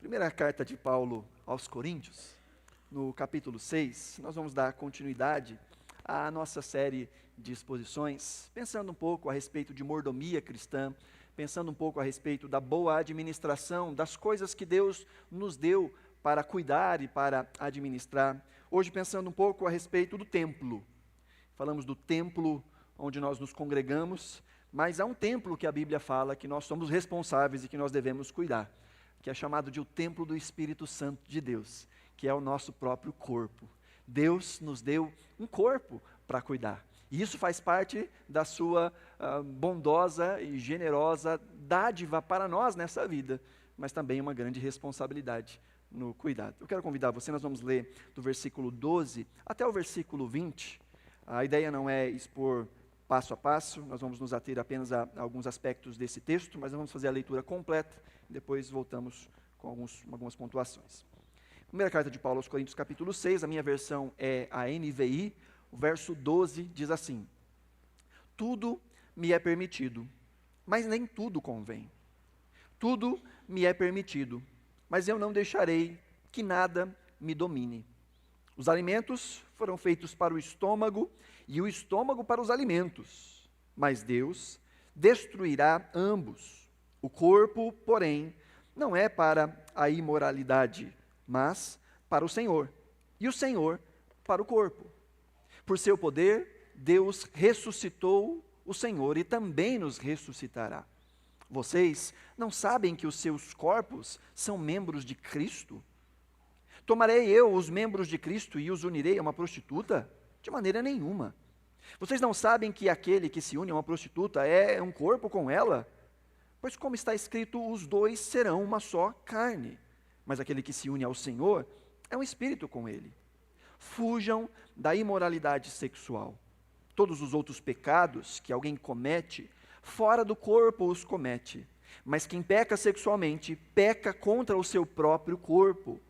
Primeira carta de Paulo aos Coríntios, no capítulo 6, nós vamos dar continuidade à nossa série de exposições, pensando um pouco a respeito de mordomia cristã, pensando um pouco a respeito da boa administração, das coisas que Deus nos deu para cuidar e para administrar. Hoje pensando um pouco a respeito do templo. Falamos do templo onde nós nos congregamos, mas há um templo que a Bíblia fala que nós somos responsáveis e que nós devemos cuidar, que é chamado de o templo do Espírito Santo de Deus, que é o nosso próprio corpo. Deus nos deu um corpo para cuidar. E isso faz parte da sua bondosa e generosa dádiva para nós nessa vida, mas também uma grande responsabilidade no cuidado. Eu quero convidar você, nós vamos ler do versículo 12 até o versículo 20. A ideia não é expor passo a passo, nós vamos nos ater apenas a alguns aspectos desse texto, mas nós vamos fazer a leitura completa e depois voltamos com algumas pontuações. Primeira carta de Paulo aos Coríntios, capítulo 6, a minha versão é a NVI, o verso 12 diz assim: tudo me é permitido, mas nem tudo convém. Tudo me é permitido, mas eu não deixarei que nada me domine. Os alimentos foram feitos para o estômago e o estômago para os alimentos, mas Deus destruirá ambos. O corpo, porém, não é para a imoralidade, mas para o Senhor, e o Senhor para o corpo. Por seu poder, Deus ressuscitou o Senhor e também nos ressuscitará. Vocês não sabem que os seus corpos são membros de Cristo? Tomarei eu os membros de Cristo e os unirei a uma prostituta? De maneira nenhuma. Vocês não sabem que aquele que se une a uma prostituta é um corpo com ela? Pois como está escrito, os dois serão uma só carne. Mas aquele que se une ao Senhor é um espírito com ele. Fujam da imoralidade sexual. Todos os outros pecados que alguém comete, fora do corpo os comete. Mas quem peca sexualmente, peca contra o seu próprio corpo.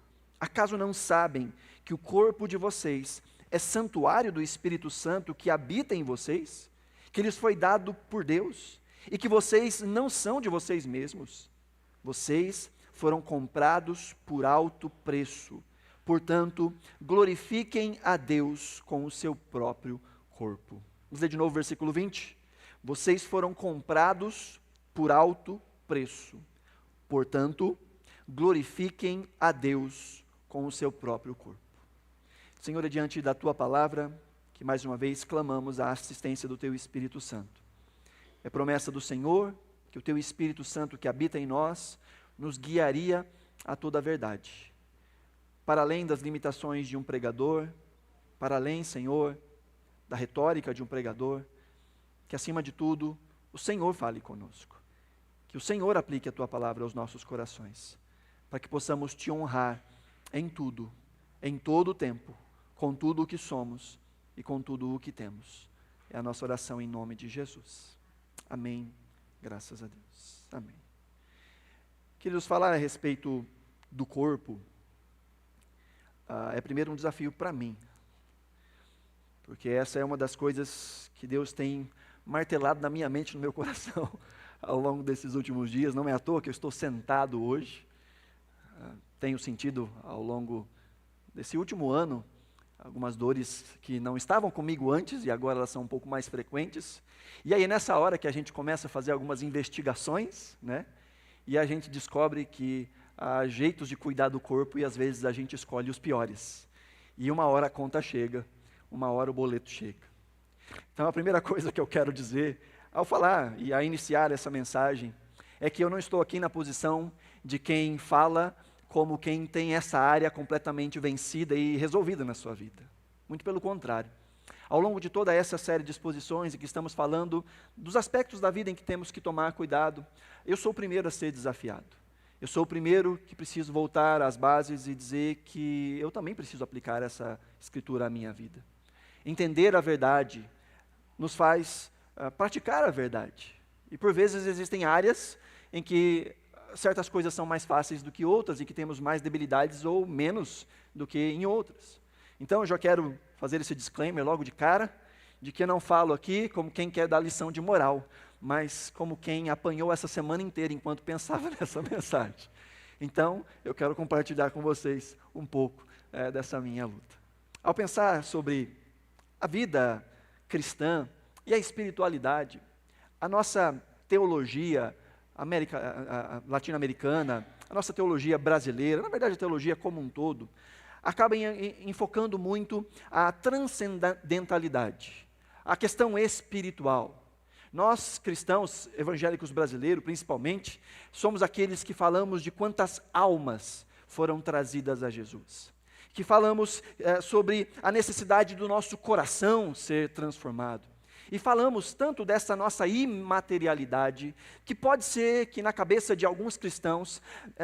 Acaso não sabem que o corpo de vocês é santuário do Espírito Santo que habita em vocês? Que lhes foi dado por Deus? E que vocês não são de vocês mesmos? Vocês foram comprados por alto preço. Portanto, glorifiquem a Deus com o seu próprio corpo. Vamos ler de novo o versículo 20. Vocês foram comprados por alto preço. Portanto, glorifiquem a Deus com o seu próprio corpo. Senhor, é diante da Tua palavra que mais uma vez clamamos a assistência do Teu Espírito Santo. É promessa do Senhor que o Teu Espírito Santo que habita em nós nos guiaria a toda a verdade. Para além das limitações de um pregador, para além, Senhor, da retórica de um pregador, que acima de tudo o Senhor fale conosco. Que o Senhor aplique a Tua palavra aos nossos corações, para que possamos Te honrar em tudo, em todo o tempo, com tudo o que somos e com tudo o que temos. É a nossa oração em nome de Jesus. Amém. Graças a Deus. Amém. Queridos, falar a respeito do corpo é primeiro um desafio para mim, porque essa é uma das coisas que Deus tem martelado na minha mente, no meu coração, ao longo desses últimos dias. Não é à toa que eu estou sentado hoje. Tenho sentido ao longo desse último ano algumas dores que não estavam comigo antes e agora elas são um pouco mais frequentes. E aí nessa hora que a gente começa a fazer algumas investigações, né? E a gente descobre que há jeitos de cuidar do corpo e às vezes a gente escolhe os piores. E uma hora a conta chega, uma hora o boleto chega. Então a primeira coisa que eu quero dizer ao falar e a iniciar essa mensagem é que eu não estou aqui na posição de quem fala como quem tem essa área completamente vencida e resolvida na sua vida. Muito pelo contrário. Ao longo de toda essa série de exposições em que estamos falando dos aspectos da vida em que temos que tomar cuidado, eu sou o primeiro a ser desafiado. Eu sou o primeiro que preciso voltar às bases e dizer que eu também preciso aplicar essa escritura à minha vida. Entender a verdade nos faz praticar a verdade. E por vezes existem áreas em que certas coisas são mais fáceis do que outras e que temos mais debilidades ou menos do que em outras. Então eu já quero fazer esse disclaimer logo de cara, de que eu não falo aqui como quem quer dar lição de moral, mas como quem apanhou essa semana inteira enquanto pensava nessa mensagem. Então, eu quero compartilhar com vocês um pouco dessa minha luta. Ao pensar sobre a vida cristã e a espiritualidade, a nossa teologia latino-americana, a nossa teologia brasileira, na verdade a teologia como um todo, acaba enfocando muito a transcendentalidade, a questão espiritual. Nós, cristãos evangélicos brasileiros, principalmente, somos aqueles que falamos de quantas almas foram trazidas a Jesus. Que falamos sobre a necessidade do nosso coração ser transformado. E falamos tanto dessa nossa imaterialidade, que pode ser que na cabeça de alguns cristãos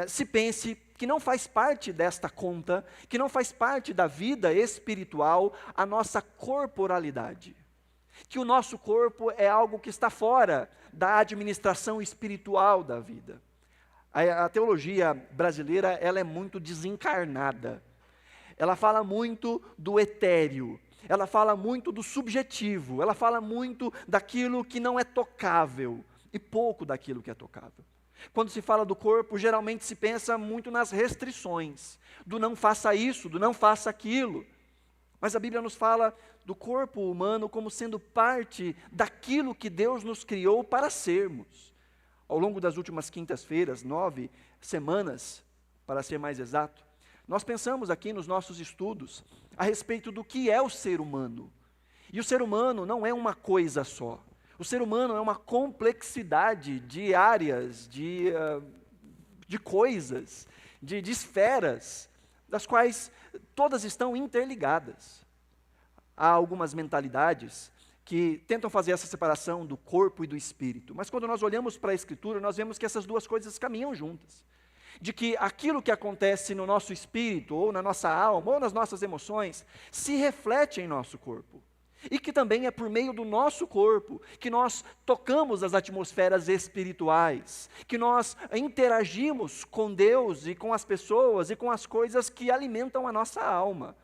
se pense que não faz parte desta conta, que não faz parte da vida espiritual, a nossa corporalidade. Que o nosso corpo é algo que está fora da administração espiritual da vida. A teologia brasileira, ela é muito desencarnada. Ela fala muito do etéreo, ela fala muito do subjetivo, ela fala muito daquilo que não é tocável e pouco daquilo que é tocável. Quando se fala do corpo, geralmente se pensa muito nas restrições, do não faça isso, do não faça aquilo. Mas a Bíblia nos fala do corpo humano como sendo parte daquilo que Deus nos criou para sermos. Ao longo das últimas quintas-feiras, 9 semanas, para ser mais exato, nós pensamos aqui nos nossos estudos a respeito do que é o ser humano. E o ser humano não é uma coisa só. O ser humano é uma complexidade de áreas, de coisas, de esferas, das quais todas estão interligadas. Há algumas mentalidades que tentam fazer essa separação do corpo e do espírito. Mas quando nós olhamos para a Escritura, nós vemos que essas duas coisas caminham juntas. De que aquilo que acontece no nosso espírito, ou na nossa alma, ou nas nossas emoções, se reflete em nosso corpo. E que também é por meio do nosso corpo que nós tocamos as atmosferas espirituais, que nós interagimos com Deus e com as pessoas e com as coisas que alimentam a nossa alma.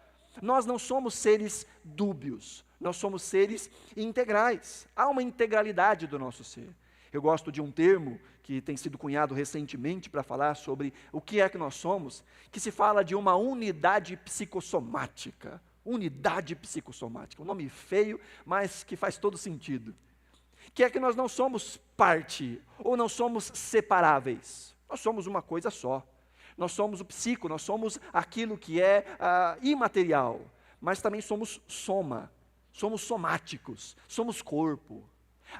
Nós não somos seres dúbios, nós somos seres integrais. Há uma integralidade do nosso ser. Eu gosto de um termo que tem sido cunhado recentemente para falar sobre o que é que nós somos, que se fala de uma unidade psicossomática. Unidade psicossomática, um nome feio, mas que faz todo sentido. Que é que nós não somos parte, ou não somos separáveis. Nós somos uma coisa só. Nós somos o psico, nós somos aquilo que é imaterial, mas também somos soma, somos somáticos, somos corpo.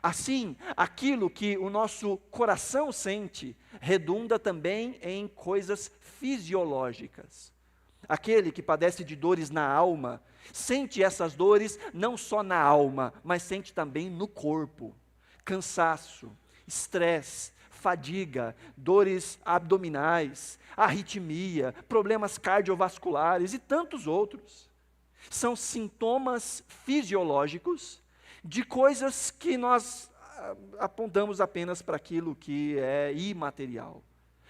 Assim, aquilo que o nosso coração sente, redunda também em coisas fisiológicas. Aquele que padece de dores na alma, sente essas dores não só na alma, mas sente também no corpo. Cansaço, estresse, fadiga, dores abdominais, arritmia, problemas cardiovasculares e tantos outros. São sintomas fisiológicos de coisas que nós apontamos apenas para aquilo que é imaterial.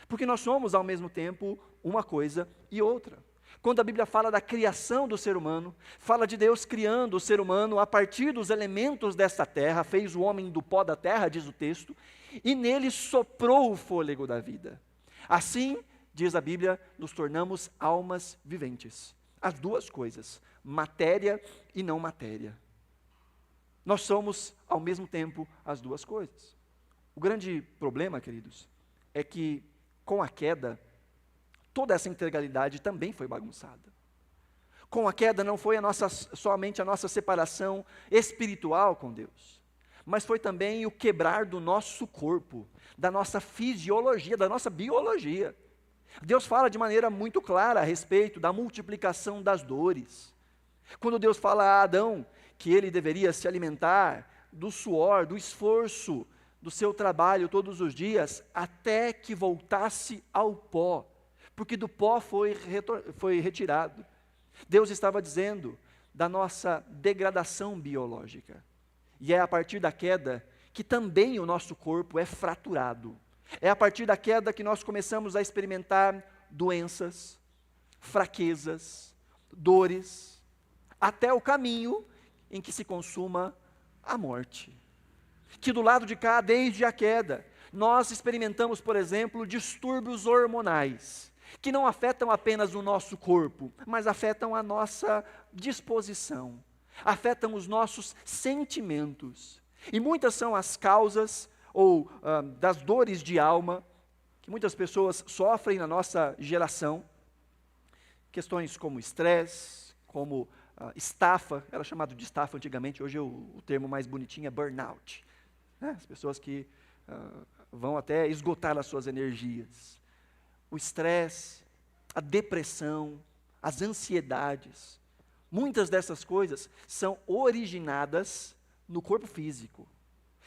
Porque nós somos, ao mesmo tempo, uma coisa e outra. Quando a Bíblia fala da criação do ser humano, fala de Deus criando o ser humano a partir dos elementos desta terra, fez o homem do pó da terra, diz o texto, e nele soprou o fôlego da vida. Assim, diz a Bíblia, nos tornamos almas viventes. As duas coisas, matéria e não matéria. Nós somos, ao mesmo tempo, as duas coisas. O grande problema, queridos, é que com a queda, toda essa integralidade também foi bagunçada. Com a queda não foi somente a nossa separação espiritual com Deus, mas foi também o quebrar do nosso corpo, da nossa fisiologia, da nossa biologia. Deus fala de maneira muito clara a respeito da multiplicação das dores. Quando Deus fala a Adão que ele deveria se alimentar do suor, do esforço, do seu trabalho todos os dias, até que voltasse ao pó, porque do pó foi retirado. Deus estava dizendo da nossa degradação biológica. E é a partir da queda que também o nosso corpo é fraturado. É a partir da queda que nós começamos a experimentar doenças, fraquezas, dores, até o caminho em que se consuma a morte. Que do lado de cá, desde a queda, nós experimentamos, por exemplo, distúrbios hormonais, que não afetam apenas o nosso corpo, mas afetam a nossa disposição, afetam os nossos sentimentos. E muitas são as causas ou das dores de alma que muitas pessoas sofrem na nossa geração. Questões como estresse, como estafa, era chamado de estafa antigamente, hoje o termo mais bonitinho é burnout. Né? As pessoas que vão até esgotar as suas energias. O estresse, a depressão, as ansiedades, muitas dessas coisas são originadas no corpo físico.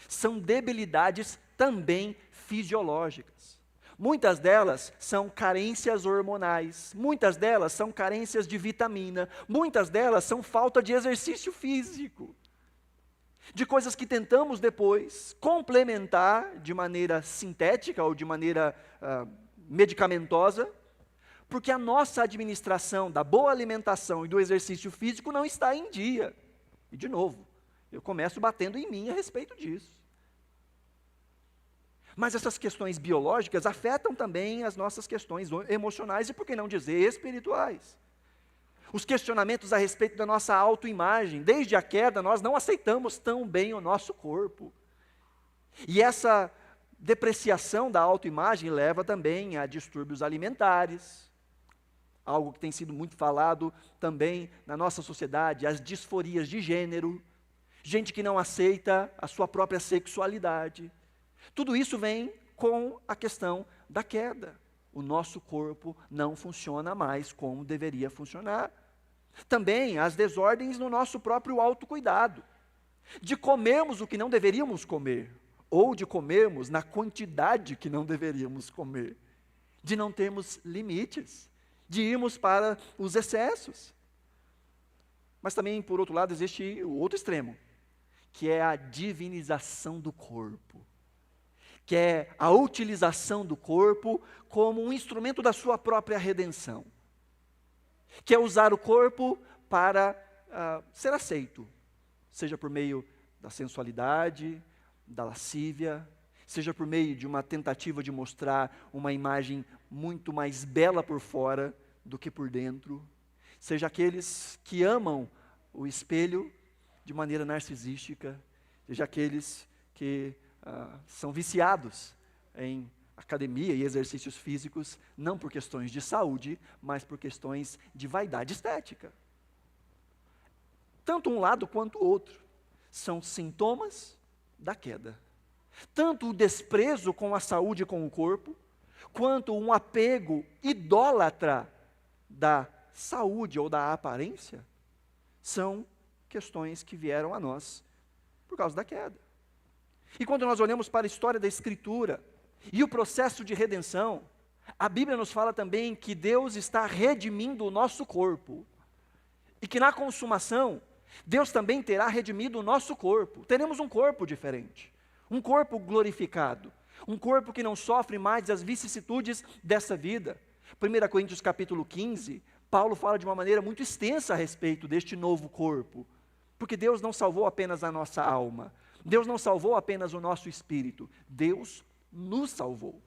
São debilidades também fisiológicas. Muitas delas são carências hormonais, muitas delas são carências de vitamina, muitas delas são falta de exercício físico. De coisas que tentamos depois complementar de maneira sintética ou de maneira medicamentosa, porque a nossa administração da boa alimentação e do exercício físico não está em dia. E de novo, eu começo batendo em mim a respeito disso. Mas essas questões biológicas afetam também as nossas questões emocionais e, por que não dizer, espirituais. Os questionamentos a respeito da nossa autoimagem. Desde a queda, nós não aceitamos tão bem o nosso corpo. E essa depreciação da autoimagem leva também a distúrbios alimentares, algo que tem sido muito falado também na nossa sociedade, as disforias de gênero, gente que não aceita a sua própria sexualidade. Tudo isso vem com a questão da queda. O nosso corpo não funciona mais como deveria funcionar. Também as desordens no nosso próprio autocuidado, de comermos o que não deveríamos comer, ou de comermos na quantidade que não deveríamos comer, de não termos limites, de irmos para os excessos. Mas também, por outro lado, existe o outro extremo, que é a divinização do corpo, que é a utilização do corpo como um instrumento da sua própria redenção, que é usar o corpo para ser aceito, seja por meio da sensualidade, da lascívia, seja por meio de uma tentativa de mostrar uma imagem muito mais bela por fora do que por dentro, seja aqueles que amam o espelho de maneira narcisística, seja aqueles que são viciados em academia e exercícios físicos, não por questões de saúde, mas por questões de vaidade estética. Tanto um lado quanto o outro são sintomas da queda. Tanto o desprezo com a saúde e com o corpo, quanto um apego idólatra da saúde ou da aparência, são questões que vieram a nós por causa da queda. E quando nós olhamos para a história da Escritura e o processo de redenção, a Bíblia nos fala também que Deus está redimindo o nosso corpo. E que na consumação, Deus também terá redimido o nosso corpo. Teremos um corpo diferente, um corpo glorificado, um corpo que não sofre mais as vicissitudes dessa vida. 1 Coríntios capítulo 15, Paulo fala de uma maneira muito extensa a respeito deste novo corpo. Porque Deus não salvou apenas a nossa alma, Deus não salvou apenas o nosso espírito, Deus nos salvou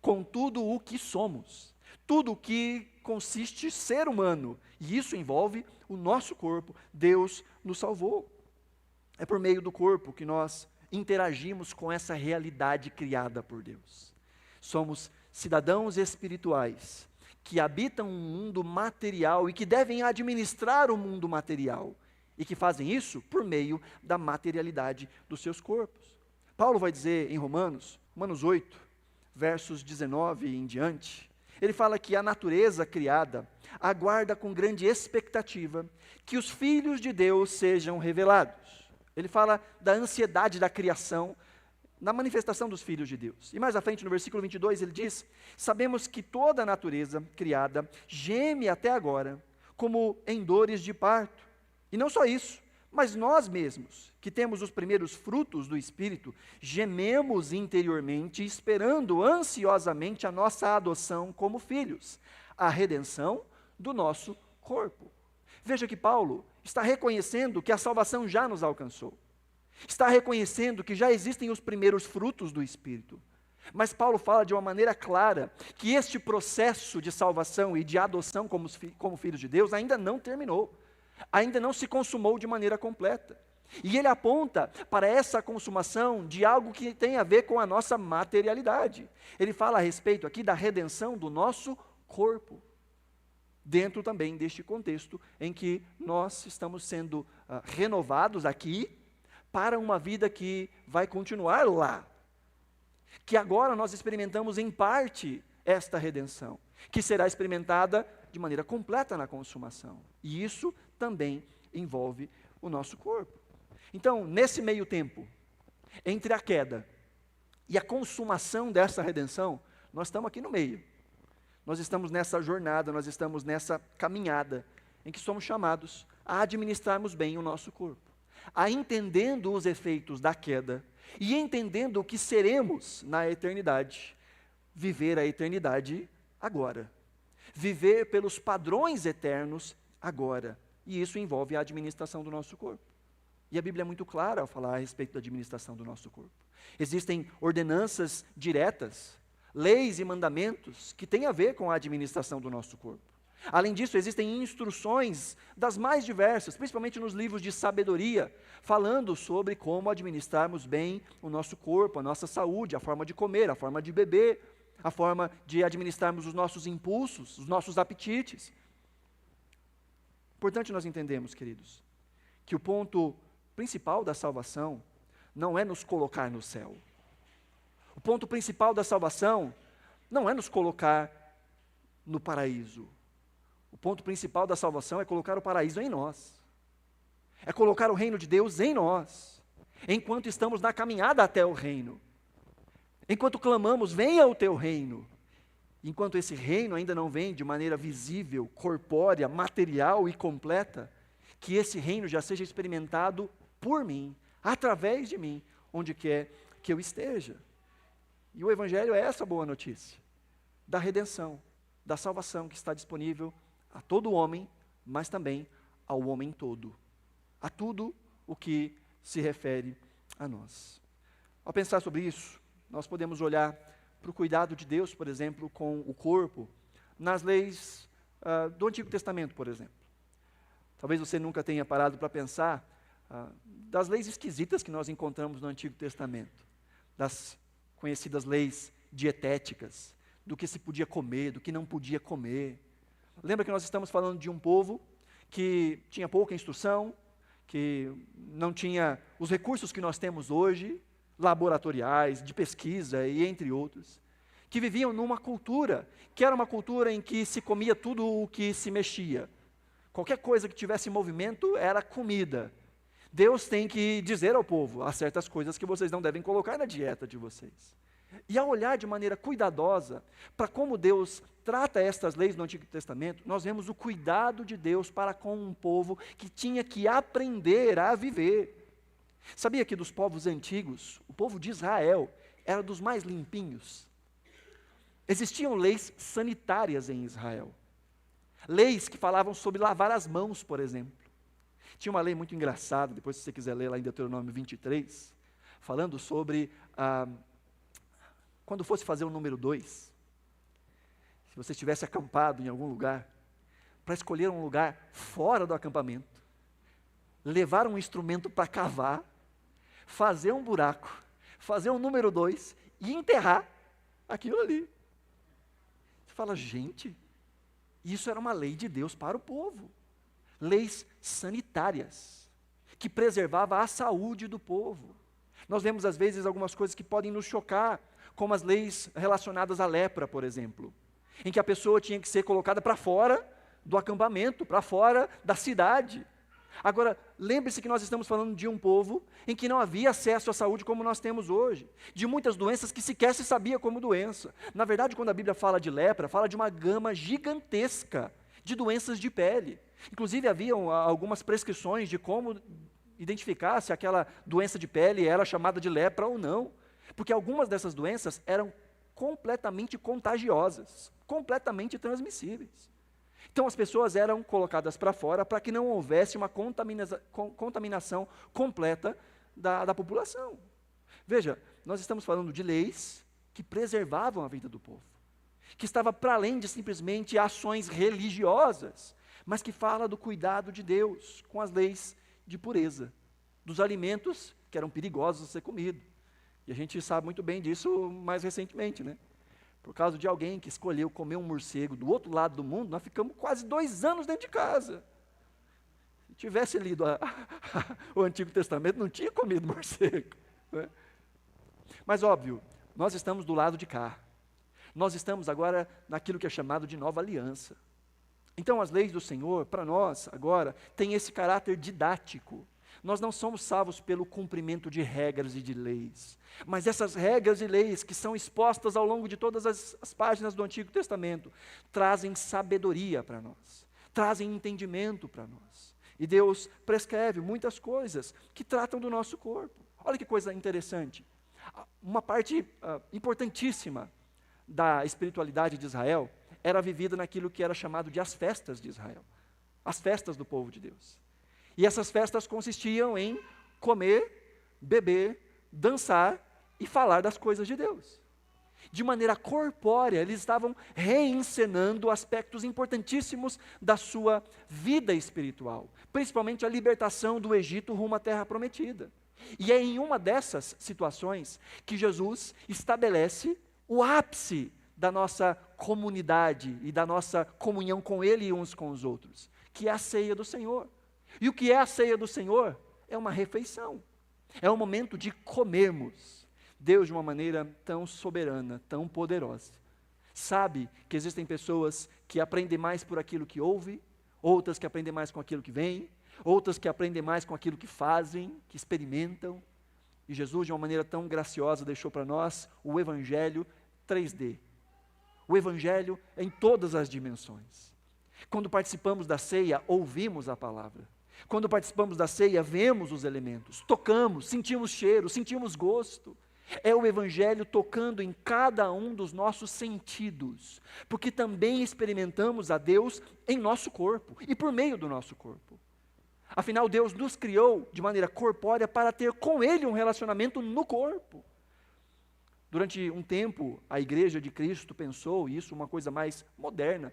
com tudo o que somos, tudo o que consiste ser humano, e isso envolve o nosso corpo. Deus nos salvou. É por meio do corpo que nós interagimos com essa realidade criada por Deus. Somos cidadãos espirituais que habitam um mundo material e que devem administrar o mundo material, e que fazem isso por meio da materialidade dos seus corpos. Paulo vai dizer em Romanos 8, versos 19 em diante, ele fala que a natureza criada aguarda com grande expectativa que os filhos de Deus sejam revelados. Ele fala da ansiedade da criação, na manifestação dos filhos de Deus. E mais à frente, no versículo 22, ele diz: sabemos que toda a natureza criada geme até agora, como em dores de parto. E não só isso, mas nós mesmos, que temos os primeiros frutos do Espírito, gememos interiormente, esperando ansiosamente a nossa adoção como filhos, a redenção do nosso corpo. Veja que Paulo está reconhecendo que a salvação já nos alcançou. Está reconhecendo que já existem os primeiros frutos do Espírito. Mas Paulo fala de uma maneira clara que este processo de salvação e de adoção como filhos de Deus ainda não terminou, ainda não se consumou de maneira completa. E ele aponta para essa consumação de algo que tem a ver com a nossa materialidade. Ele fala a respeito aqui da redenção do nosso corpo, dentro também deste contexto em que nós estamos sendo renovados aqui para uma vida que vai continuar lá. Que agora nós experimentamos em parte esta redenção, que será experimentada de maneira completa na consumação. E isso também envolve o nosso corpo. Então, nesse meio tempo, entre a queda e a consumação dessa redenção, nós estamos aqui no meio. Nós estamos nessa jornada, nós estamos nessa caminhada em que somos chamados a administrarmos bem o nosso corpo, a entendendo os efeitos da queda e entendendo o que seremos na eternidade, viver a eternidade agora, viver pelos padrões eternos agora, e isso envolve a administração do nosso corpo. E a Bíblia é muito clara ao falar a respeito da administração do nosso corpo. Existem ordenanças diretas, leis e mandamentos que têm a ver com a administração do nosso corpo. Além disso, existem instruções das mais diversas, principalmente nos livros de sabedoria, falando sobre como administrarmos bem o nosso corpo, a nossa saúde, a forma de comer, a forma de beber, a forma de administrarmos os nossos impulsos, os nossos apetites. Importante nós entendemos, queridos, que o ponto principal da salvação não é nos colocar no céu. O ponto principal da salvação não é nos colocar no paraíso. O ponto principal da salvação é colocar o paraíso em nós. É colocar o reino de Deus em nós, enquanto estamos na caminhada até o reino. Enquanto clamamos, venha o teu reino. Enquanto esse reino ainda não vem de maneira visível, corpórea, material e completa, que esse reino já seja experimentado por mim, através de mim, onde quer que eu esteja. E o Evangelho é essa boa notícia, da redenção, da salvação que está disponível a todo homem, mas também ao homem todo, a tudo o que se refere a nós. Ao pensar sobre isso, nós podemos olhar para o cuidado de Deus, por exemplo, com o corpo, nas leis do Antigo Testamento, por exemplo. Talvez você nunca tenha parado para pensar das leis esquisitas que nós encontramos no Antigo Testamento, das conhecidas leis dietéticas, do que se podia comer, do que não podia comer. Lembra que nós estamos falando de um povo que tinha pouca instrução, que não tinha os recursos que nós temos hoje, laboratoriais, de pesquisa e entre outros, que viviam numa cultura, que era uma cultura em que se comia tudo o que se mexia. Qualquer coisa que tivesse movimento era comida. Deus tem que dizer ao povo, há certas coisas que vocês não devem colocar na dieta de vocês. E ao olhar de maneira cuidadosa para como Deus trata estas leis no Antigo Testamento, nós vemos o cuidado de Deus para com um povo que tinha que aprender a viver. Sabia que dos povos antigos, o povo de Israel era dos mais limpinhos? Existiam leis sanitárias em Israel. Leis que falavam sobre lavar as mãos, por exemplo. Tinha uma lei muito engraçada, depois se você quiser ler lá em Deuteronômio 23, falando sobre quando fosse fazer o número 2, se você estivesse acampado em algum lugar, para escolher um lugar fora do acampamento, levar um instrumento para cavar, fazer um buraco, fazer o número 2 e enterrar aquilo ali. Você fala, gente, isso era uma lei de Deus para o povo. Leis sanitárias, que preservava a saúde do povo. Nós vemos às vezes algumas coisas que podem nos chocar, como as leis relacionadas à lepra, por exemplo, em que a pessoa tinha que ser colocada para fora do acampamento, para fora da cidade. Agora, lembre-se que nós estamos falando de um povo em que não havia acesso à saúde como nós temos hoje, de muitas doenças que sequer se sabia como doença. Na verdade, quando a Bíblia fala de lepra, fala de uma gama gigantesca de doenças de pele. Inclusive, haviam algumas prescrições de como identificar se aquela doença de pele era chamada de lepra ou não, porque algumas dessas doenças eram completamente contagiosas, completamente transmissíveis. Então as pessoas eram colocadas para fora para que não houvesse uma contaminação completa da população. Veja, nós estamos falando de leis que preservavam a vida do povo, que estava para além de simplesmente ações religiosas, mas que fala do cuidado de Deus com as leis de pureza, dos alimentos que eram perigosos a ser comido. E a gente sabe muito bem disso mais recentemente, né? Por causa de alguém que escolheu comer um morcego do outro lado do mundo, nós ficamos quase 2 anos dentro de casa. Se tivesse lido o Antigo Testamento, não tinha comido morcego, né? Mas óbvio, nós estamos do lado de cá. Nós estamos agora naquilo que é chamado de nova aliança. Então as leis do Senhor, para nós, agora, têm esse caráter didático. Nós não somos salvos pelo cumprimento de regras e de leis, mas essas regras e leis que são expostas ao longo de todas as páginas do Antigo Testamento, trazem sabedoria para nós, trazem entendimento para nós. E Deus prescreve muitas coisas que tratam do nosso corpo. Olha que coisa interessante. Uma parte importantíssima da espiritualidade de Israel era vivida naquilo que era chamado de as festas de Israel, as festas do povo de Deus. E essas festas consistiam em comer, beber, dançar e falar das coisas de Deus. De maneira corpórea, eles estavam reencenando aspectos importantíssimos da sua vida espiritual, principalmente a libertação do Egito rumo à terra prometida. E é em uma dessas situações que Jesus estabelece o ápice da nossa comunidade e da nossa comunhão com Ele e uns com os outros, que é a ceia do Senhor. E o que é a ceia do Senhor? É uma refeição, é um momento de comermos. Deus, de uma maneira tão soberana, tão poderosa, sabe que existem pessoas que aprendem mais por aquilo que ouvem, outras que aprendem mais com aquilo que veem, outras que aprendem mais com aquilo que fazem, que experimentam. E Jesus, de uma maneira tão graciosa, deixou para nós o Evangelho 3D. O Evangelho em todas as dimensões. Quando participamos da ceia, ouvimos a palavra. Quando participamos da ceia, vemos os elementos, tocamos, sentimos cheiro, sentimos gosto. É o Evangelho tocando em cada um dos nossos sentidos, porque também experimentamos a Deus em nosso corpo e por meio do nosso corpo. Afinal, Deus nos criou de maneira corpórea para ter com Ele um relacionamento no corpo. Durante um tempo, a Igreja de Cristo pensou, isso uma coisa mais moderna,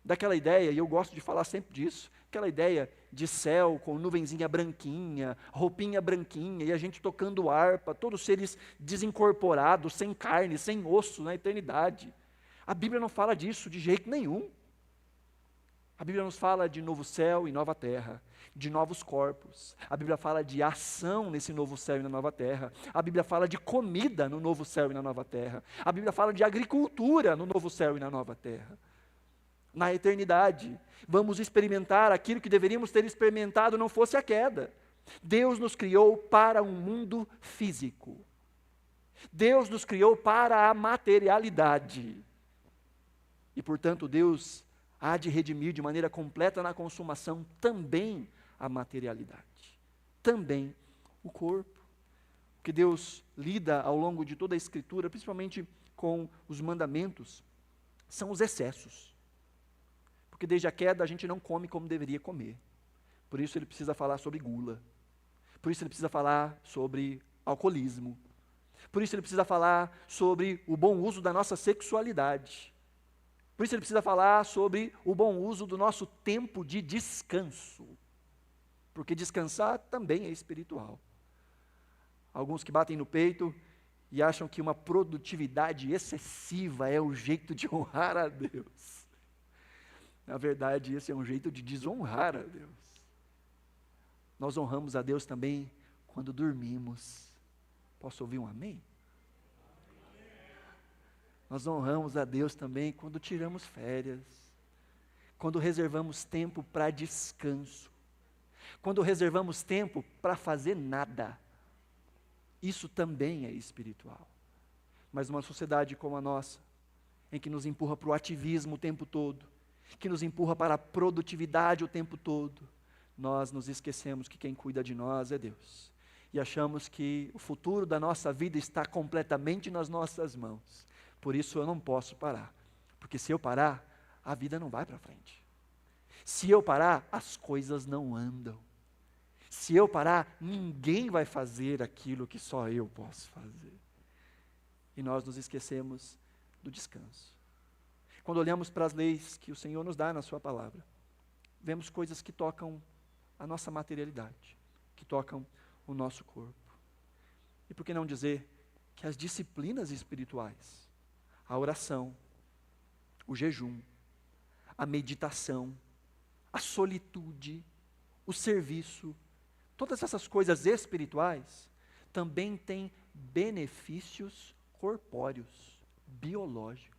daquela ideia, e eu gosto de falar sempre disso, aquela ideia de céu com nuvenzinha branquinha, roupinha branquinha, e a gente tocando harpa, todos seres desincorporados, sem carne, sem osso na eternidade. A Bíblia não fala disso de jeito nenhum. A Bíblia nos fala de novo céu e nova terra, de novos corpos. A Bíblia fala de ação nesse novo céu e na nova terra. A Bíblia fala de comida no novo céu e na nova terra. A Bíblia fala de agricultura no novo céu e na nova terra. Na eternidade, vamos experimentar aquilo que deveríamos ter experimentado não fosse a queda. Deus nos criou para um mundo físico. Deus nos criou para a materialidade. E, portanto, Deus há de redimir de maneira completa na consumação também a materialidade, também o corpo. O que Deus lida ao longo de toda a Escritura, principalmente com os mandamentos, são os excessos. Porque desde a queda a gente não come como deveria comer. Por isso ele precisa falar sobre gula. Por isso ele precisa falar sobre alcoolismo. Por isso ele precisa falar sobre o bom uso da nossa sexualidade. Por isso ele precisa falar sobre o bom uso do nosso tempo de descanso. Porque descansar também é espiritual. Alguns que batem no peito e acham que uma produtividade excessiva é o jeito de honrar a Deus. Na verdade, esse é um jeito de desonrar a Deus. Nós honramos a Deus também quando dormimos. Posso ouvir um amém? Nós honramos a Deus também quando tiramos férias, quando reservamos tempo para descanso, quando reservamos tempo para fazer nada. Isso também é espiritual. Mas uma sociedade como a nossa, em que nos empurra para o ativismo o tempo todo, que nos empurra para a produtividade o tempo todo, nós nos esquecemos que quem cuida de nós é Deus. E achamos que o futuro da nossa vida está completamente nas nossas mãos. Por isso eu não posso parar, porque se eu parar, a vida não vai para frente. Se eu parar, as coisas não andam. Se eu parar, ninguém vai fazer aquilo que só eu posso fazer. e nós nos esquecemos do descanso. Quando olhamos para as leis que o Senhor nos dá na sua palavra, vemos coisas que tocam a nossa materialidade, que tocam o nosso corpo. E por que não dizer que as disciplinas espirituais, a oração, o jejum, a meditação, a solitude, o serviço, todas essas coisas espirituais também têm benefícios corpóreos, biológicos.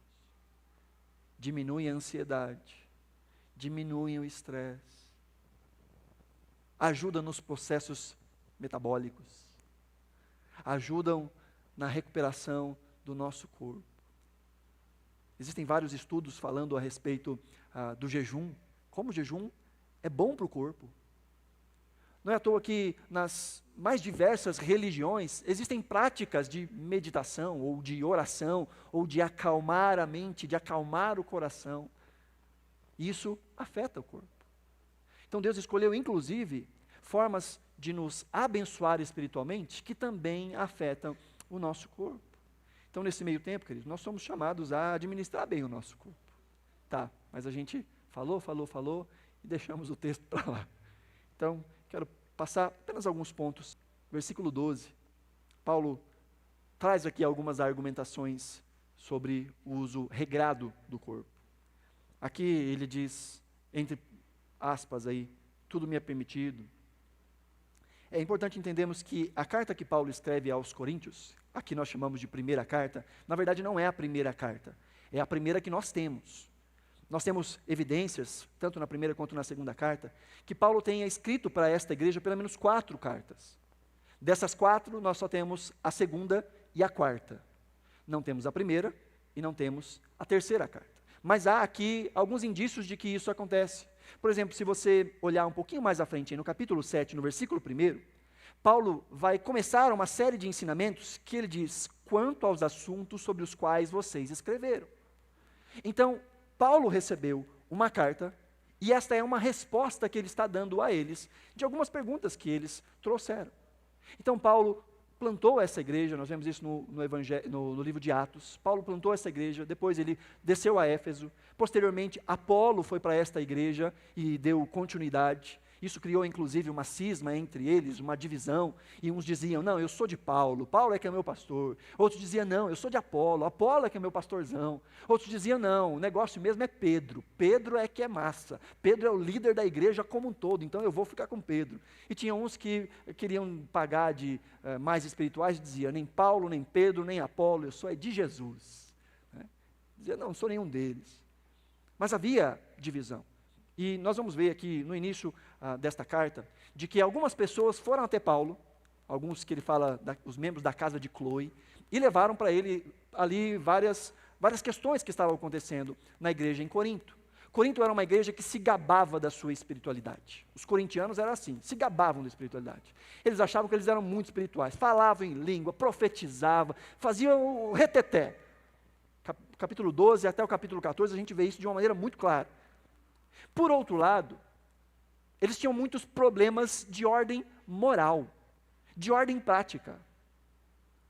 Diminuem a ansiedade, diminuem o estresse, ajudam nos processos metabólicos, ajudam na recuperação do nosso corpo. Existem vários estudos falando a respeito do jejum, como o jejum é bom para o corpo. Não é à toa que nas mais diversas religiões existem práticas de meditação, ou de oração, ou de acalmar a mente, de acalmar o coração. Isso afeta o corpo. Então Deus escolheu, inclusive, formas de nos abençoar espiritualmente que também afetam o nosso corpo. Então, nesse meio tempo, queridos, nós somos chamados a administrar bem o nosso corpo. Tá, mas a gente falou e deixamos o texto para lá. Então, quero passar apenas alguns pontos. Versículo 12, Paulo traz aqui algumas argumentações sobre o uso regrado do corpo. Aqui ele diz, entre aspas aí, tudo me é permitido. É importante entendermos que a carta que Paulo escreve aos Coríntios, aqui nós chamamos de primeira carta, na verdade não é a primeira carta, é a primeira que nós temos. Nós temos evidências, tanto na primeira quanto na segunda carta, que Paulo tenha escrito para esta igreja pelo menos 4 cartas. Dessas 4, nós só temos a segunda e a quarta. Não temos a primeira e não temos a terceira carta. Mas há aqui alguns indícios de que isso acontece. Por exemplo, se você olhar um pouquinho mais à frente, no capítulo 7, no versículo 1, Paulo vai começar uma série de ensinamentos que ele diz, quanto aos assuntos sobre os quais vocês escreveram. Então, Paulo recebeu uma carta, e esta é uma resposta que ele está dando a eles, de algumas perguntas que eles trouxeram. Então, Paulo plantou essa igreja, nós vemos isso no livro de Atos. Paulo plantou essa igreja, depois ele desceu a Éfeso, posteriormente Apolo foi para esta igreja e deu continuidade. Isso criou inclusive uma cisma entre eles, uma divisão, e uns diziam, não, eu sou de Paulo, Paulo é que é meu pastor. Outros diziam, não, eu sou de Apolo, Apolo é que é meu pastorzão. Outros diziam, não, o negócio mesmo é Pedro, Pedro é que é massa, Pedro é o líder da igreja como um todo, então eu vou ficar com Pedro. E tinha uns que queriam pagar de mais espirituais e diziam, nem Paulo, nem Pedro, nem Apolo, eu sou de Jesus. Dizia, não sou nenhum deles. Mas havia divisão. E nós vamos ver aqui no início desta carta, de que algumas pessoas foram até Paulo, alguns que ele fala, os membros da casa de Cloe, e levaram para ele ali várias questões que estavam acontecendo na igreja em Corinto. Corinto era uma igreja que se gabava da sua espiritualidade. Os corintianos eram assim, se gabavam da espiritualidade. Eles achavam que eles eram muito espirituais, falavam em língua, profetizavam, faziam o reteté. Capítulo 12 até o capítulo 14 a gente vê isso de uma maneira muito clara. Por outro lado, eles tinham muitos problemas de ordem moral, de ordem prática.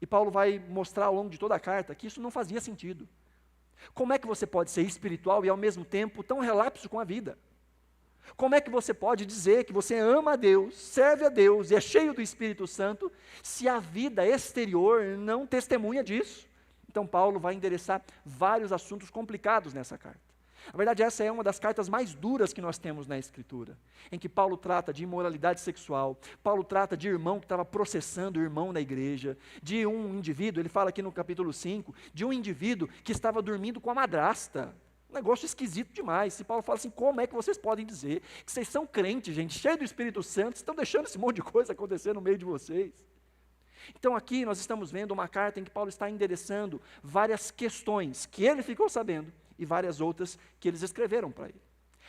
E Paulo vai mostrar ao longo de toda a carta que isso não fazia sentido. Como é que você pode ser espiritual e ao mesmo tempo tão relapso com a vida? Como é que você pode dizer que você ama a Deus, serve a Deus e é cheio do Espírito Santo, se a vida exterior não testemunha disso? Então Paulo vai endereçar vários assuntos complicados nessa carta. Na verdade, essa é uma das cartas mais duras que nós temos na Escritura, em que Paulo trata de imoralidade sexual, Paulo trata de irmão que estava processando o irmão na igreja, de um indivíduo, ele fala aqui no capítulo 5, de um indivíduo que estava dormindo com a madrasta. Um negócio esquisito demais. E Paulo fala assim, como é que vocês podem dizer que vocês são crentes, gente, cheios do Espírito Santo, estão deixando esse monte de coisa acontecer no meio de vocês? Então aqui nós estamos vendo uma carta em que Paulo está endereçando várias questões que ele ficou sabendo, e várias outras que eles escreveram para ele.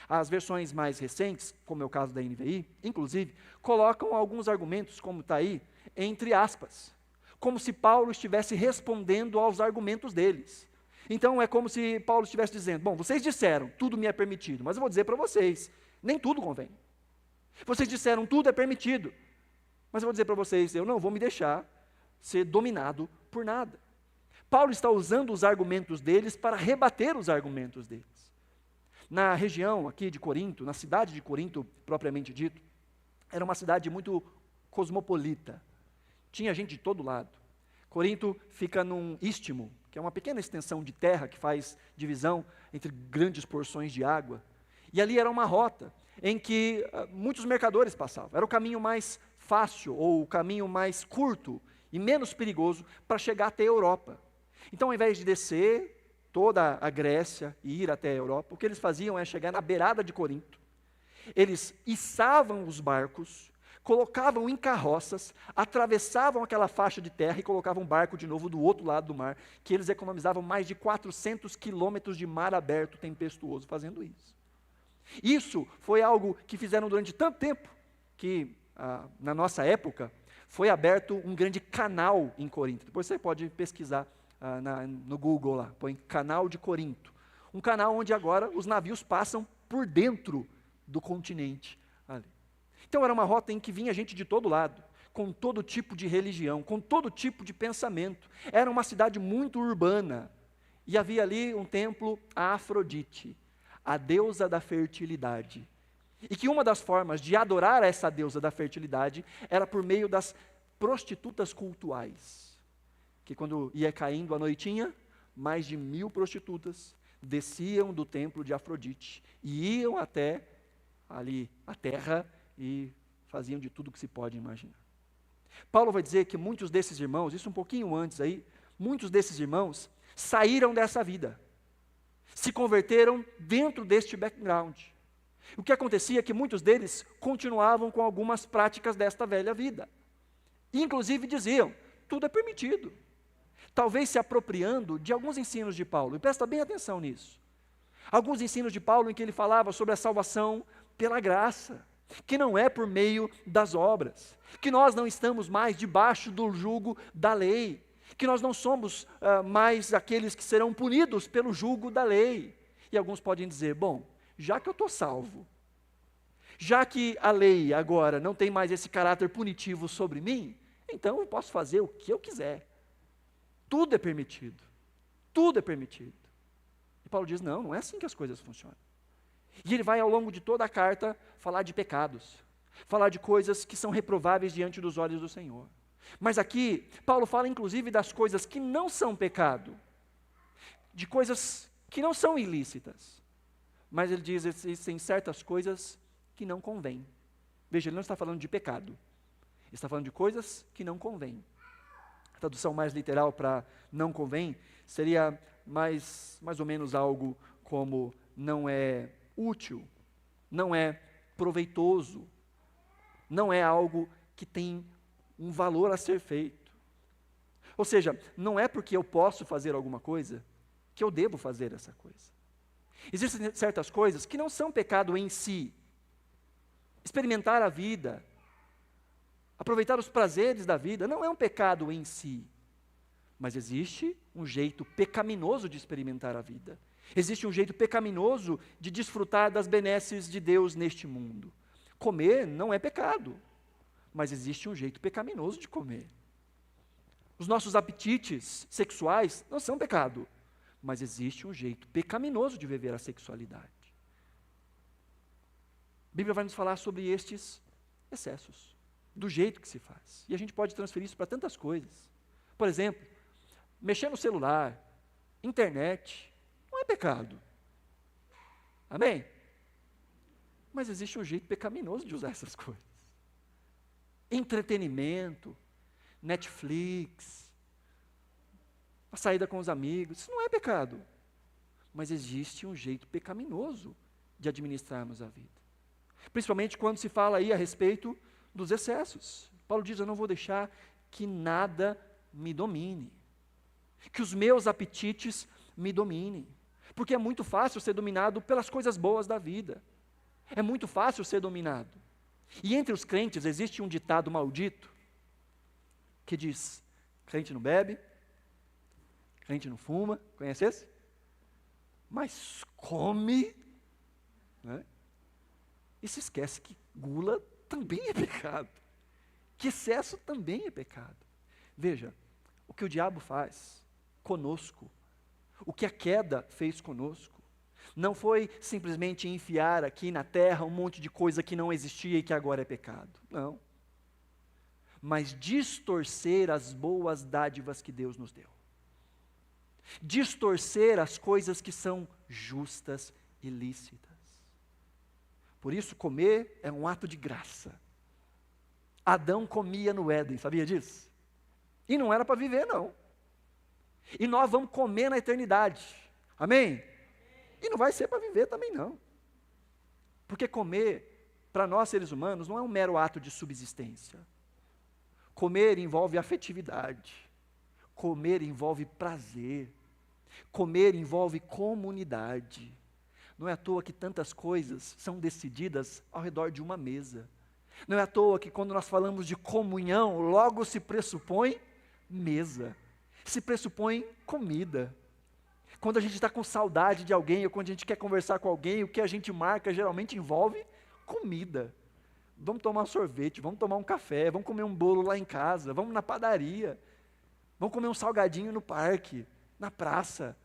As versões mais recentes, como é o caso da NVI, inclusive, colocam alguns argumentos, como está aí, entre aspas, como se Paulo estivesse respondendo aos argumentos deles. Então é como se Paulo estivesse dizendo, bom, vocês disseram, tudo me é permitido, mas eu vou dizer para vocês, nem tudo convém. Vocês disseram, tudo é permitido, mas eu vou dizer para vocês, eu não vou me deixar ser dominado por nada. Paulo está usando os argumentos deles para rebater os argumentos deles. Na região aqui de Corinto, na cidade de Corinto, propriamente dito, era uma cidade muito cosmopolita. Tinha gente de todo lado. Corinto fica num istmo, que é uma pequena extensão de terra que faz divisão entre grandes porções de água. E ali era uma rota em que muitos mercadores passavam. Era o caminho mais fácil, ou o caminho mais curto e menos perigoso para chegar até a Europa. Então, ao invés de descer toda a Grécia e ir até a Europa, o que eles faziam é chegar na beirada de Corinto. Eles içavam os barcos, colocavam em carroças, atravessavam aquela faixa de terra e colocavam um barco de novo do outro lado do mar, que eles economizavam mais de 400 quilômetros de mar aberto tempestuoso fazendo isso. Isso foi algo que fizeram durante tanto tempo, que na nossa época foi aberto um grande canal em Corinto. Depois você pode pesquisar no Google lá, põe Canal de Corinto. Um canal onde agora os navios passam por dentro do continente ali. Então era uma rota em que vinha gente de todo lado, com todo tipo de religião, com todo tipo de pensamento. Era uma cidade muito urbana. E havia ali um templo a Afrodite, a deusa da fertilidade. E que uma das formas de adorar essa deusa da fertilidade era por meio das prostitutas cultuais. Que quando ia caindo a noitinha, mais de 1000 prostitutas desciam do templo de Afrodite e iam até ali a terra e faziam de tudo que se pode imaginar. Paulo vai dizer que muitos desses irmãos, isso um pouquinho antes aí, muitos desses irmãos saíram dessa vida, se converteram dentro deste background. O que acontecia é que muitos deles continuavam com algumas práticas desta velha vida. Inclusive diziam, tudo é permitido. Talvez se apropriando de alguns ensinos de Paulo, e presta bem atenção nisso. Alguns ensinos de Paulo em que ele falava sobre a salvação pela graça, que não é por meio das obras, que nós não estamos mais debaixo do jugo da lei, que nós não somos mais aqueles que serão punidos pelo jugo da lei. E alguns podem dizer, bom, já que eu estou salvo, já que a lei agora não tem mais esse caráter punitivo sobre mim, então eu posso fazer o que eu quiser. Tudo é permitido. Tudo é permitido. E Paulo diz, não é assim que as coisas funcionam. E ele vai ao longo de toda a carta falar de pecados, falar de coisas que são reprováveis diante dos olhos do Senhor. Mas aqui, Paulo fala inclusive das coisas que não são pecado, de coisas que não são ilícitas. Mas ele diz, existem certas coisas que não convêm. Veja, ele não está falando de pecado, ele está falando de coisas que não convêm. A tradução mais literal para não convém seria mais ou menos algo como não é útil, não é proveitoso, não é algo que tem um valor a ser feito. Ou seja, não é porque eu posso fazer alguma coisa que eu devo fazer essa coisa. Existem certas coisas que não são pecado em si. Experimentar a vida, aproveitar os prazeres da vida, não é um pecado em si. Mas existe um jeito pecaminoso de experimentar a vida. Existe um jeito pecaminoso de desfrutar das benesses de Deus neste mundo. Comer não é pecado, mas existe um jeito pecaminoso de comer. Os nossos apetites sexuais não são pecado, mas existe um jeito pecaminoso de viver a sexualidade. A Bíblia vai nos falar sobre estes excessos, do jeito que se faz. E a gente pode transferir isso para tantas coisas. Por exemplo, mexer no celular, internet, não é pecado. Amém? Mas existe um jeito pecaminoso de usar essas coisas. Entretenimento, Netflix, a saída com os amigos, isso não é pecado. Mas existe um jeito pecaminoso de administrarmos a vida. Principalmente quando se fala aí a respeito dos excessos. Paulo diz, eu não vou deixar que nada me domine, que os meus apetites me dominem, porque é muito fácil ser dominado pelas coisas boas da vida, é muito fácil ser dominado. E entre os crentes existe um ditado maldito, que diz, crente não bebe, crente não fuma, conhece esse? Mas come, né? E se esquece que gula também é pecado, que excesso também é pecado. Veja, o que o diabo faz conosco, o que a queda fez conosco. Não foi simplesmente enfiar aqui na terra um monte de coisa que não existia e que agora é pecado. Não. Mas distorcer as boas dádivas que Deus nos deu. Distorcer as coisas que são justas e lícitas. Por isso, comer é um ato de graça. Adão comia no Éden, sabia disso? E não era para viver, não. E nós vamos comer na eternidade. Amém? E não vai ser para viver também, não. Porque comer, para nós seres humanos, não é um mero ato de subsistência. Comer envolve afetividade. Comer envolve prazer. Comer envolve comunidade. Não é à toa que tantas coisas são decididas ao redor de uma mesa. Não é à toa que quando nós falamos de comunhão, logo se pressupõe mesa. Se pressupõe comida. Quando a gente está com saudade de alguém, ou quando a gente quer conversar com alguém, o que a gente marca geralmente envolve comida. Vamos tomar um sorvete, vamos tomar um café, vamos comer um bolo lá em casa, vamos na padaria, vamos comer um salgadinho no parque, na praça.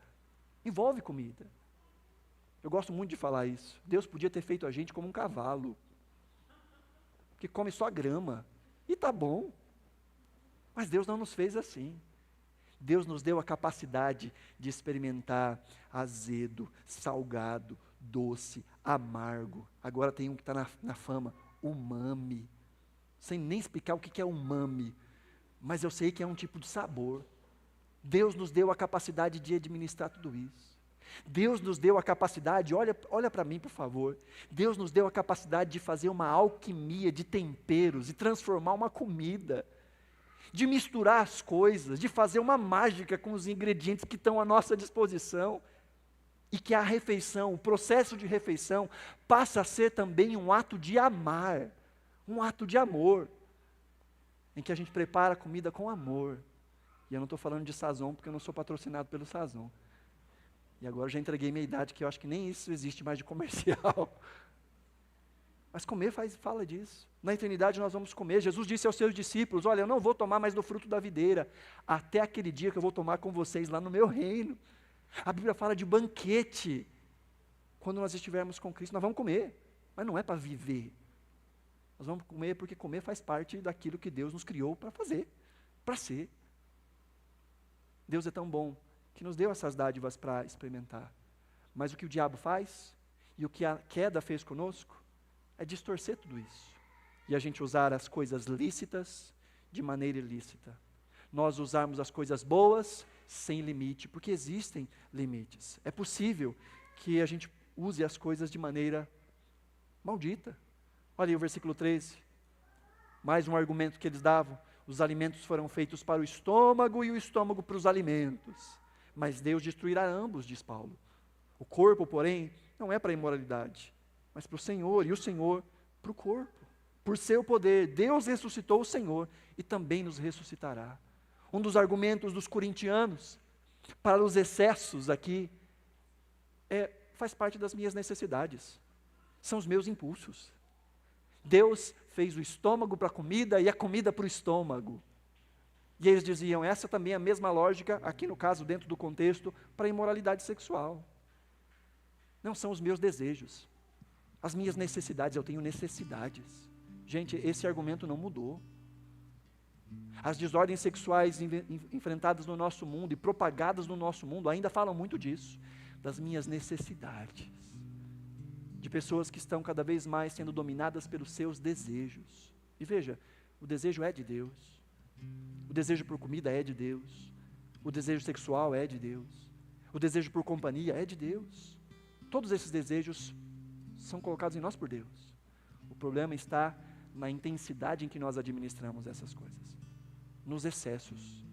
Envolve comida. Eu gosto muito de falar isso. Deus podia ter feito a gente como um cavalo, que come só grama, e tá bom. Mas Deus não nos fez assim. Deus nos deu a capacidade de experimentar azedo, salgado, doce, amargo. Agora tem um que está na fama, umami. Sem nem explicar o que é umami, mas eu sei que é um tipo de sabor. Deus nos deu a capacidade de administrar tudo isso. Deus nos deu a capacidade, olha para mim por favor, Deus nos deu a capacidade de fazer uma alquimia de temperos e transformar uma comida, de misturar as coisas, de fazer uma mágica com os ingredientes que estão à nossa disposição, e que a refeição, o processo de refeição, passa a ser também um ato de amar, um ato de amor, em que a gente prepara a comida com amor. E eu não estou falando de Sazon, porque eu não sou patrocinado pelo Sazon. E agora eu já entreguei minha idade, que eu acho que nem isso existe mais de comercial. Mas comer fala disso. Na eternidade nós vamos comer. Jesus disse aos seus discípulos, olha, eu não vou tomar mais do fruto da videira, até aquele dia que eu vou tomar com vocês lá no meu reino. A Bíblia fala de banquete. Quando nós estivermos com Cristo, nós vamos comer. Mas não é para viver. Nós vamos comer porque comer faz parte daquilo que Deus nos criou para fazer, para ser. Deus é tão bom que nos deu essas dádivas para experimentar. Mas o que o diabo faz, e o que a queda fez conosco, é distorcer tudo isso. E a gente usar as coisas lícitas de maneira ilícita. Nós usarmos as coisas boas sem limite, porque existem limites. É possível que a gente use as coisas de maneira maldita. Olha aí o versículo 13. Mais um argumento que eles davam. Os alimentos foram feitos para o estômago e o estômago para os alimentos. Mas Deus destruirá ambos, diz Paulo. O corpo, porém, não é para a imoralidade, mas para o Senhor, e o Senhor para o corpo. Por seu poder, Deus ressuscitou o Senhor e também nos ressuscitará. Um dos argumentos dos corintianos para os excessos aqui faz parte das minhas necessidades. São os meus impulsos. Deus fez o estômago para a comida e a comida para o estômago. E eles diziam, essa também é a mesma lógica, aqui no caso, dentro do contexto, para a imoralidade sexual. Não são os meus desejos, as minhas necessidades, eu tenho necessidades. Gente, esse argumento não mudou. As desordens sexuais enfrentadas no nosso mundo e propagadas no nosso mundo ainda falam muito disso, das minhas necessidades. De pessoas que estão cada vez mais sendo dominadas pelos seus desejos. E veja, o desejo é de Deus. O desejo por comida é de Deus. O desejo sexual é de Deus. O desejo por companhia é de Deus. Todos esses desejos são colocados em nós por Deus. O problema está na intensidade em que nós administramos essas coisas. Nos excessos.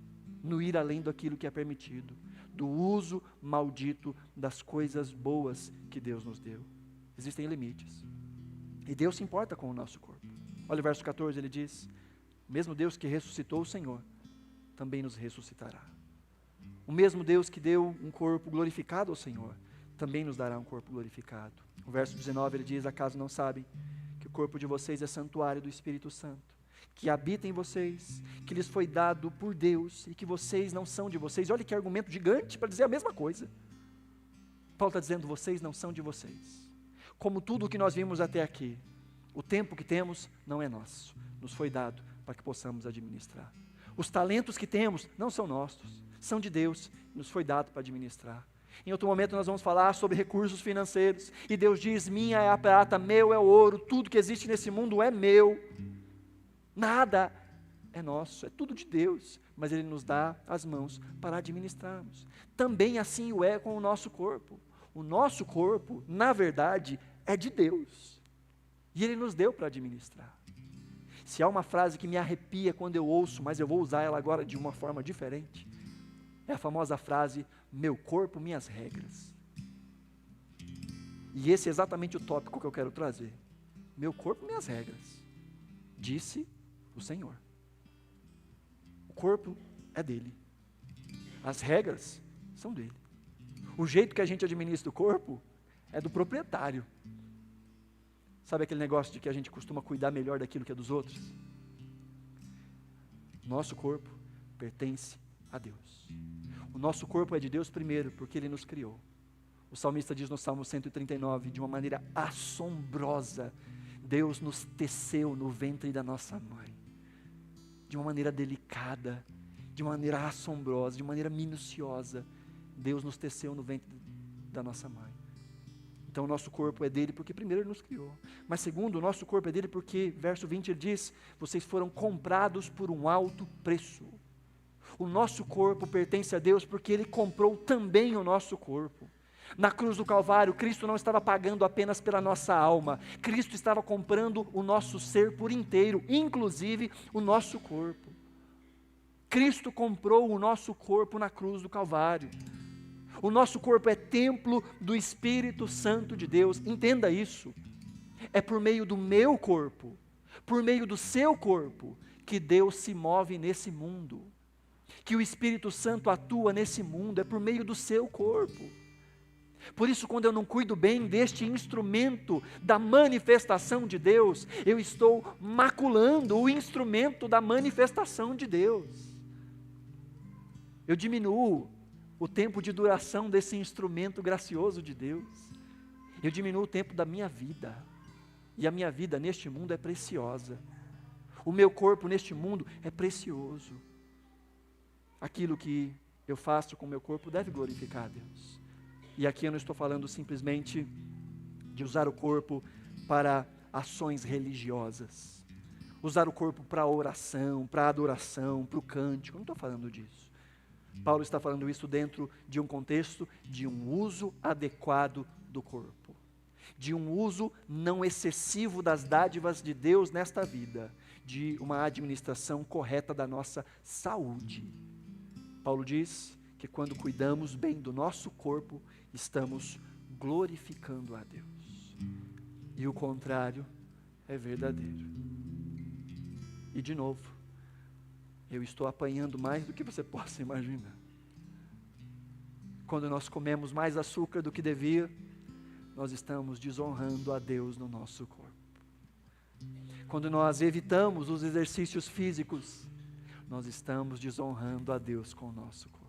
No ir além daquilo que é permitido. Do uso maldito das coisas boas que Deus nos deu. Existem limites. E Deus se importa com o nosso corpo. Olha o verso 14, ele diz, mesmo Deus que ressuscitou o Senhor, também nos ressuscitará. O mesmo Deus que deu um corpo glorificado ao Senhor, também nos dará um corpo glorificado. O verso 19 ele diz, acaso não sabem que o corpo de vocês é santuário do Espírito Santo, que habita em vocês, que lhes foi dado por Deus e que vocês não são de vocês. Olha que argumento gigante para dizer a mesma coisa. Paulo está dizendo, vocês não são de vocês. Como tudo o que nós vimos até aqui, o tempo que temos não é nosso, nos foi dado para que possamos administrar. Os talentos que temos não são nossos, são de Deus, nos foi dado para administrar. Em outro momento nós vamos falar sobre recursos financeiros, e Deus diz, minha é a prata, meu é o ouro, tudo que existe nesse mundo é meu. Nada é nosso, é tudo de Deus, mas Ele nos dá as mãos para administrarmos. Também assim o é com o nosso corpo. O nosso corpo, na verdade, é de Deus, e Ele nos deu para administrar. Se há uma frase que me arrepia quando eu ouço, mas eu vou usar ela agora de uma forma diferente, é a famosa frase, meu corpo, minhas regras. E esse é exatamente o tópico que eu quero trazer. Meu corpo, minhas regras, disse o Senhor. O corpo é dele, as regras são dele. O jeito que a gente administra o corpo é do proprietário. Sabe aquele negócio de que a gente costuma cuidar melhor daquilo que é dos outros? Nosso corpo pertence a Deus. O nosso corpo é de Deus primeiro, porque Ele nos criou. O salmista diz no Salmo 139, de uma maneira assombrosa, Deus nos teceu no ventre da nossa mãe. De uma maneira delicada, de uma maneira assombrosa, de uma maneira minuciosa, Deus nos teceu no ventre da nossa mãe. Então o nosso corpo é dele porque primeiro Ele nos criou. Mas segundo, o nosso corpo é dele porque, verso 20, Ele diz, vocês foram comprados por um alto preço. O nosso corpo pertence a Deus porque Ele comprou também o nosso corpo. Na cruz do Calvário, Cristo não estava pagando apenas pela nossa alma, Cristo estava comprando o nosso ser por inteiro, inclusive o nosso corpo. Cristo comprou o nosso corpo na cruz do Calvário. O nosso corpo é templo do Espírito Santo de Deus, entenda isso. É por meio do meu corpo, por meio do seu corpo, que Deus se move nesse mundo. Que o Espírito Santo atua nesse mundo, é por meio do seu corpo. Por isso, quando eu não cuido bem deste instrumento da manifestação de Deus, eu estou maculando o instrumento da manifestação de Deus. Eu diminuo o tempo de duração desse instrumento gracioso de Deus. Eu diminuo o tempo da minha vida. E a minha vida neste mundo é preciosa. O meu corpo neste mundo é precioso. Aquilo que eu faço com o meu corpo deve glorificar a Deus. E aqui eu não estou falando simplesmente de usar o corpo para ações religiosas. Usar o corpo para oração, para adoração, para o cântico. Eu não estou falando disso. Paulo está falando isso dentro de um contexto de um uso adequado do corpo. De um uso não excessivo das dádivas de Deus nesta vida. De uma administração correta da nossa saúde. Paulo diz que quando cuidamos bem do nosso corpo, estamos glorificando a Deus. E o contrário é verdadeiro. E de novo, eu estou apanhando mais do que você possa imaginar. Quando nós comemos mais açúcar do que devia, nós estamos desonrando a Deus no nosso corpo. Quando nós evitamos os exercícios físicos, nós estamos desonrando a Deus com o nosso corpo.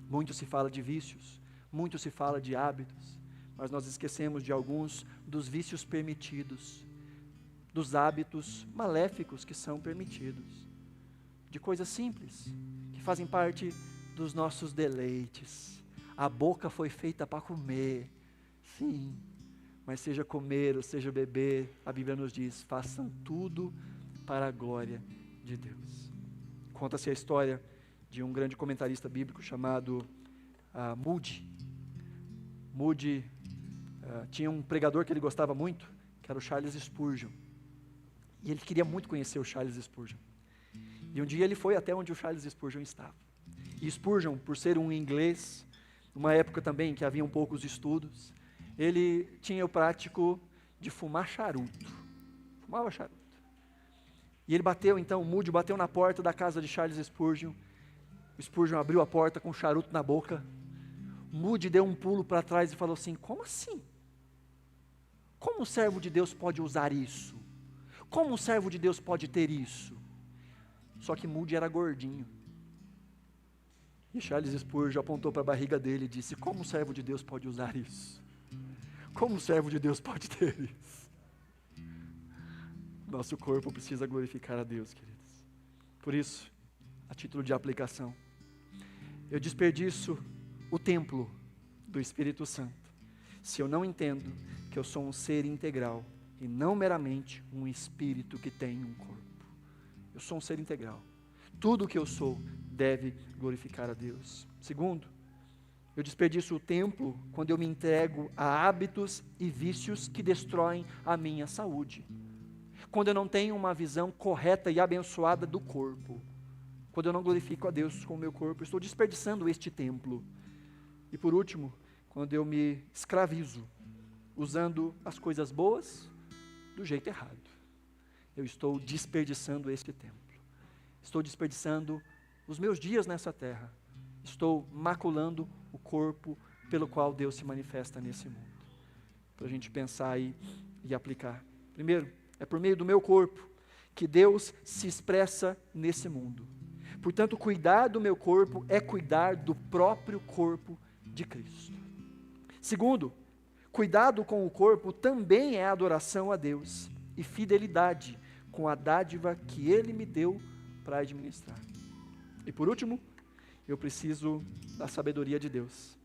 Muito se fala de vícios, muito se fala de hábitos, mas nós esquecemos de alguns dos vícios permitidos, dos hábitos maléficos que são permitidos, de coisas simples, que fazem parte dos nossos deleites. A boca foi feita para comer, sim, mas seja comer ou seja beber, a Bíblia nos diz, façam tudo para a glória de Deus. Conta-se a história de um grande comentarista bíblico chamado Moody. Moody tinha um pregador que ele gostava muito, que era o Charles Spurgeon. E ele queria muito conhecer o Charles Spurgeon. E um dia ele foi até onde o Charles Spurgeon estava. E Spurgeon, por ser um inglês, numa época também que havia poucos estudos, ele tinha o prático de fumar charuto. Fumava charuto. E ele bateu então, o Moody bateu na porta da casa de Charles Spurgeon. O Spurgeon abriu a porta com um charuto na boca. Moody deu um pulo para trás e falou assim, como assim? Como o servo de Deus pode usar isso? Como um servo de Deus pode ter isso? Só que Moody era gordinho. E Charles Spurgeon apontou para a barriga dele e disse: como um servo de Deus pode usar isso? Como um servo de Deus pode ter isso? Nosso corpo precisa glorificar a Deus, queridos. Por isso, a título de aplicação, eu desperdiço o templo do Espírito Santo se eu não entendo que eu sou um ser integral e não meramente um espírito que tem um corpo. Eu sou um ser integral. Tudo o que eu sou deve glorificar a Deus. Segundo, eu desperdiço o templo quando eu me entrego a hábitos e vícios que destroem a minha saúde. Quando eu não tenho uma visão correta e abençoada do corpo. Quando eu não glorifico a Deus com o meu corpo, eu estou desperdiçando este templo. E por último, quando eu me escravizo, usando as coisas boas do jeito errado. Eu estou desperdiçando este templo. Estou desperdiçando os meus dias nessa terra. Estou maculando o corpo pelo qual Deus se manifesta nesse mundo. Para a gente pensar aí e aplicar. Primeiro, é por meio do meu corpo que Deus se expressa nesse mundo. Portanto, cuidar do meu corpo é cuidar do próprio corpo de Cristo. Segundo, cuidado com o corpo também é adoração a Deus e fidelidade com a dádiva que Ele me deu para administrar. E por último, eu preciso da sabedoria de Deus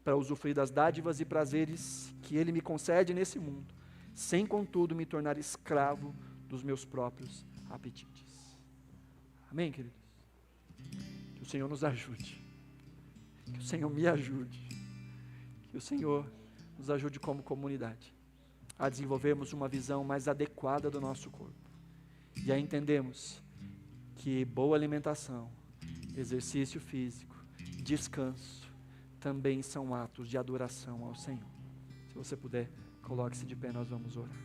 para usufruir das dádivas e prazeres que Ele me concede nesse mundo, sem contudo me tornar escravo dos meus próprios apetites. Amém, queridos? Que o Senhor nos ajude, que o Senhor me ajude, que o Senhor nos ajude como comunidade a desenvolvermos uma visão mais adequada do nosso corpo e a entendermos que boa alimentação, exercício físico, descanso também são atos de adoração ao Senhor. Se você puder, coloque-se de pé, nós vamos orar.